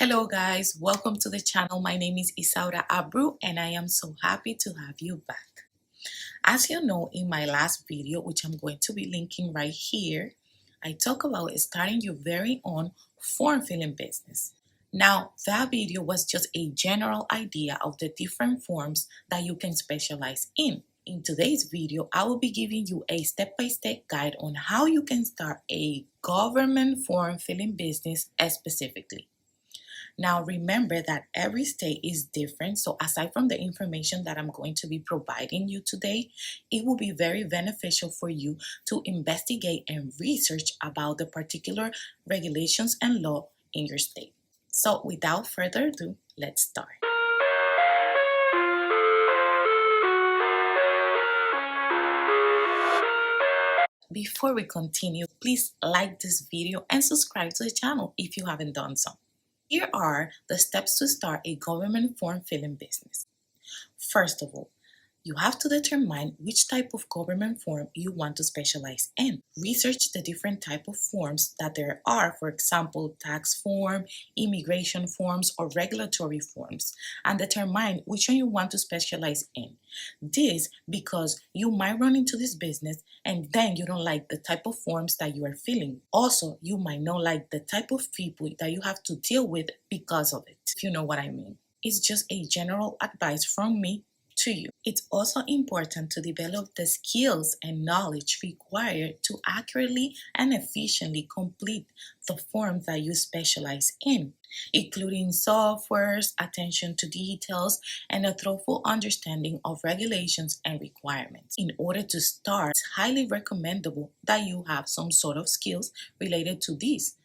Hello guys, welcome to the channel. My name is Isaura Abru and I am so happy to have you back. As you know, in my last video, which I'm going to be linking right here, I talk about starting your very own form filling business. Now, that video was just a general idea of the different forms that you can specialize in. In today's video, I will be giving you a step-by-step guide on how you can start a government form filling business specifically. Now, remember that every state is different. So aside from the information that I'm going to be providing you today, it will be very beneficial for you to investigate and research about the particular regulations and law in your state. So without further ado, let's start. Before we continue, please like this video and subscribe to the channel if you haven't done so. Here are the steps to start a government form filling business. First of all, you have to determine which type of government form you want to specialize in. Research the different type of forms that there are, for example, tax form, immigration forms, or regulatory forms, and determine which one you want to specialize in. This because you might run into this business and then you don't like the type of forms that you are filling. Also, you might not like the type of people that you have to deal with because of it, if you know what I mean. It's just a general advice from me to you. It's also important to develop the skills and knowledge required to accurately and efficiently complete the forms that you specialize in, including softwares, attention to details, and a thorough understanding of regulations and requirements. In order to start, it's highly recommendable that you have some sort of skills related to these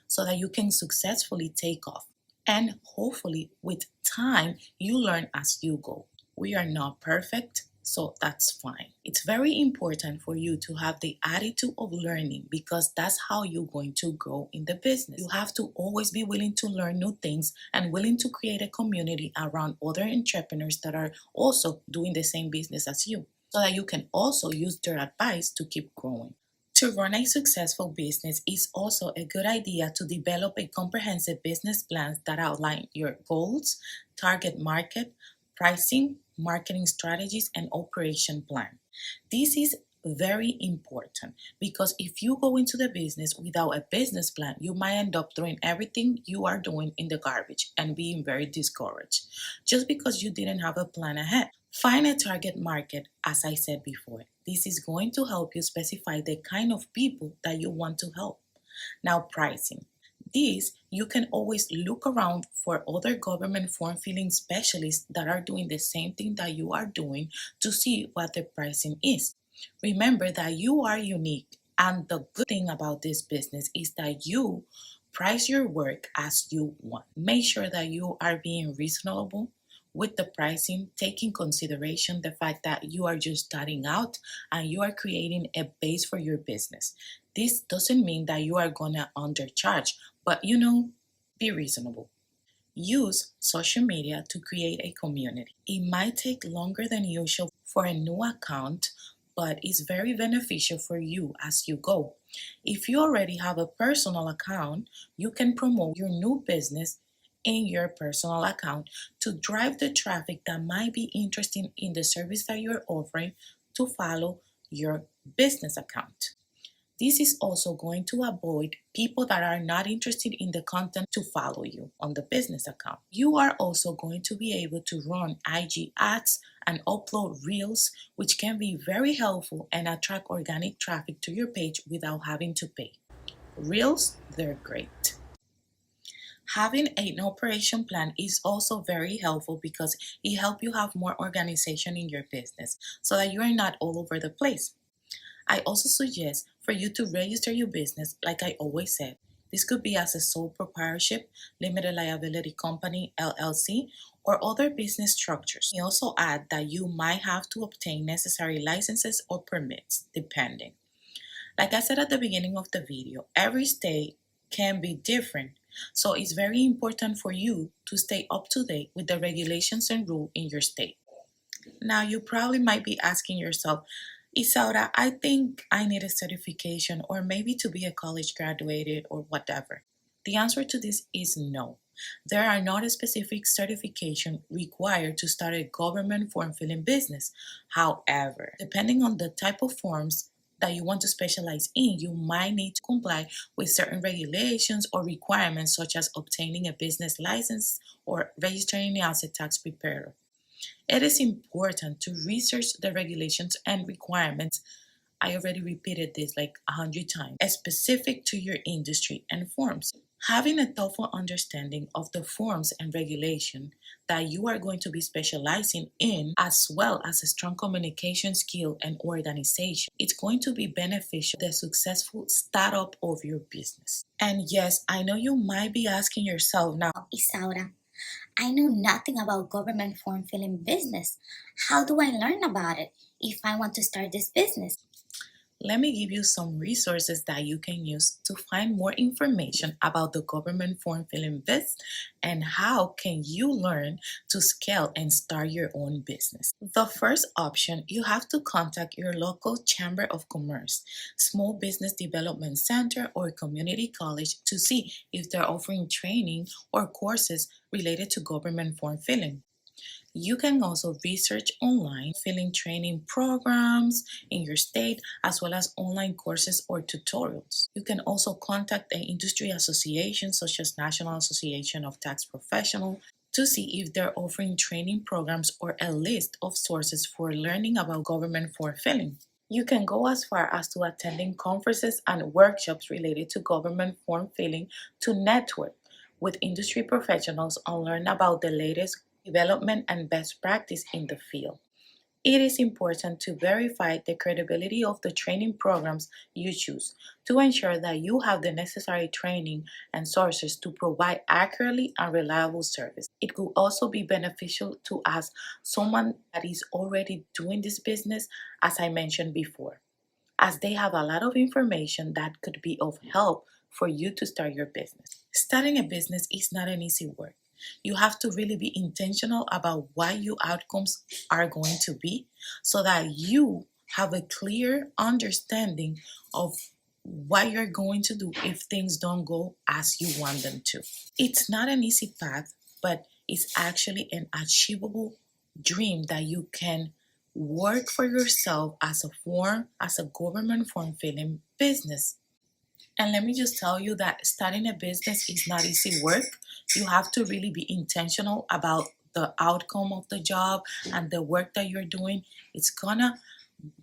so that you can successfully take off. And hopefully, with time, you learn as you go. We are not perfect, so that's fine. It's very important for you to have the attitude of learning because that's how you're going to grow in the business. You have to always be willing to learn new things and willing to create a community around other entrepreneurs that are also doing the same business as you, so that you can also use their advice to keep growing. To run a successful business is also a good idea to develop a comprehensive business plan that outline your goals, target market, pricing, marketing strategies, and operation plan. This is very important because if you go into the business without a business plan, you might end up throwing everything you are doing in the garbage and being very discouraged just because you didn't have a plan ahead. Find a target market, as I said before. This is going to help you specify the kind of people that you want to help. Now, pricing. This, you can always look around for other government form filling specialists that are doing the same thing that you are doing to see what the pricing is. Remember that you are unique, and the good thing about this business is that you price your work as you want. Make sure that you are being reasonable with the pricing, taking consideration the fact that you are just starting out and you are creating a base for your business. This doesn't mean that you are gonna undercharge, but be reasonable. Use social media to create a community. It might take longer than usual for a new account, but it's very beneficial for you as you go. If you already have a personal account, you can promote your new business in your personal account to drive the traffic that might be interested in the service that you're offering to follow your business account. This is also going to avoid people that are not interested in the content to follow you on the business account. You are also going to be able to run IG ads and upload reels, which can be very helpful and attract organic traffic to your page without having to pay. Reels, they're great. Having an operation plan is also very helpful because it helps you have more organization in your business so that you are not all over the place. I also suggest for you to register your business, like I always said. This could be as a sole proprietorship, limited liability company, LLC, or other business structures. We also add that you might have to obtain necessary licenses or permits, depending. Like I said at the beginning of the video, every state can be different. So it's very important for you to stay up to date with the regulations and rules in your state. Now, you probably might be asking yourself, Isaura, I think I need a certification or maybe to be a college graduated or whatever. The answer to this is no. There are not a specific certification required to start a government form filling business. However, depending on the type of forms that you want to specialize in, you might need to comply with certain regulations or requirements, such as obtaining a business license or registering as a tax preparer. It is important to research the regulations and requirements. I already repeated this like 100 times, specific to your industry and forms. Having a thoughtful understanding of the forms and regulation that you are going to be specializing in, as well as a strong communication skill and organization, it's going to be beneficial to the successful startup of your business. And yes, I know you might be asking yourself now, Isaura, I know nothing about government form filling business. How do I learn about it if I want to start this business? let me give you some resources that you can use to find more information about the government form filling business and how can you learn to scale and start your own business. The first option, you have to contact your local chamber of commerce, small business development center, or community college to see if they're offering training or courses related to government form filling. You can also research online filling training programs in your state, as well as online courses or tutorials. You can also contact an industry association such as National Association of Tax Professionals to see if they're offering training programs or a list of sources for learning about government form filling. You can go as far as to attending conferences and workshops related to government form filling to network with industry professionals and learn about the latest development and best practice in the field. It is important to verify the credibility of the training programs you choose to ensure that you have the necessary training and sources to provide accurately and reliable service. It could also be beneficial to ask someone that is already doing this business, as I mentioned before, as they have a lot of information that could be of help for you to start your business. Starting a business is not an easy work. You have to really be intentional about what your outcomes are going to be so that you have a clear understanding of what you're going to do if things don't go as you want them to. It's not an easy path, but it's actually an achievable dream that you can work for yourself as a government form filling business. And let me just tell you that starting a business is not easy work. You have to really be intentional about the outcome of the job and the work that you're doing. It's gonna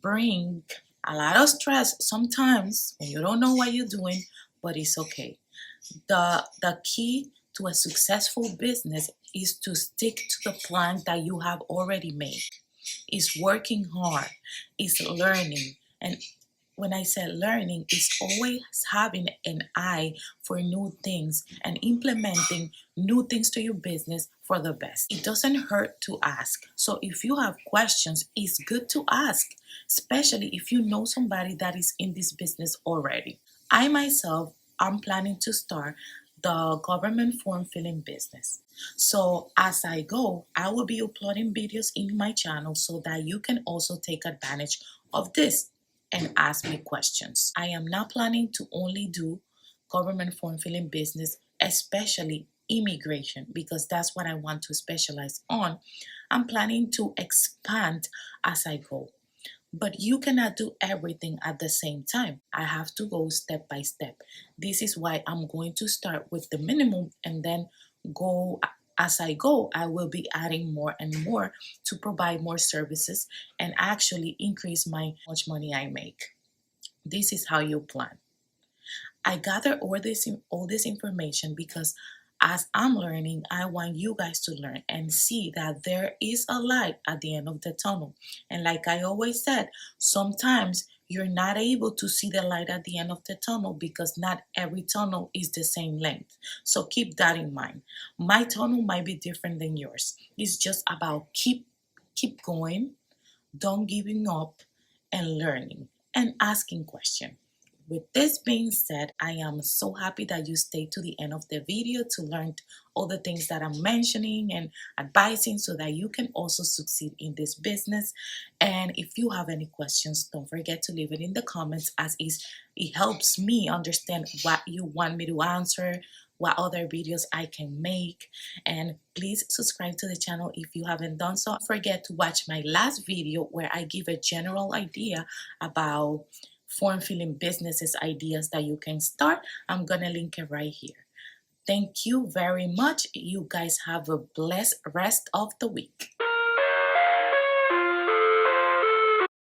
bring a lot of stress sometimes when you don't know what you're doing, but it's okay. The key to a successful business is to stick to the plan that you have already made. Is working hard, is learning. And when I say learning, it's always having an eye for new things and implementing new things to your business for the best. It doesn't hurt to ask. So if you have questions, it's good to ask, especially if you know somebody that is in this business already. I myself am planning to start the government form filling business. So as I go, I will be uploading videos in my channel so that you can also take advantage of this and ask me questions. I am not planning to only do government form filling business, especially immigration, because that's what I want to specialize on. I'm planning to expand as I go. But you cannot do everything at the same time. I have to go step by step. This is why I'm going to start with the minimum and then go as I go. I will be adding more and more to provide more services and actually increase my much money I make. This is how you plan. I gather all this information because as I'm learning, I want you guys to learn and see that there is a light at the end of the tunnel. And like I always said, sometimes you're not able to see the light at the end of the tunnel because not every tunnel is the same length. So keep that in mind. My tunnel might be different than yours. It's just about keep going, don't giving up, and learning and asking questions. With this being said, I am so happy that you stayed to the end of the video to learn all the things that I'm mentioning and advising so that you can also succeed in this business. And if you have any questions, don't forget to leave it in the comments, as it helps me understand what you want me to answer, what other videos I can make, and please subscribe to the channel if you haven't done so. Don't forget to watch my last video where I give a general idea about form filling businesses ideas that you can start. I'm gonna link it right here. Thank you very much. You guys have a blessed rest of the week.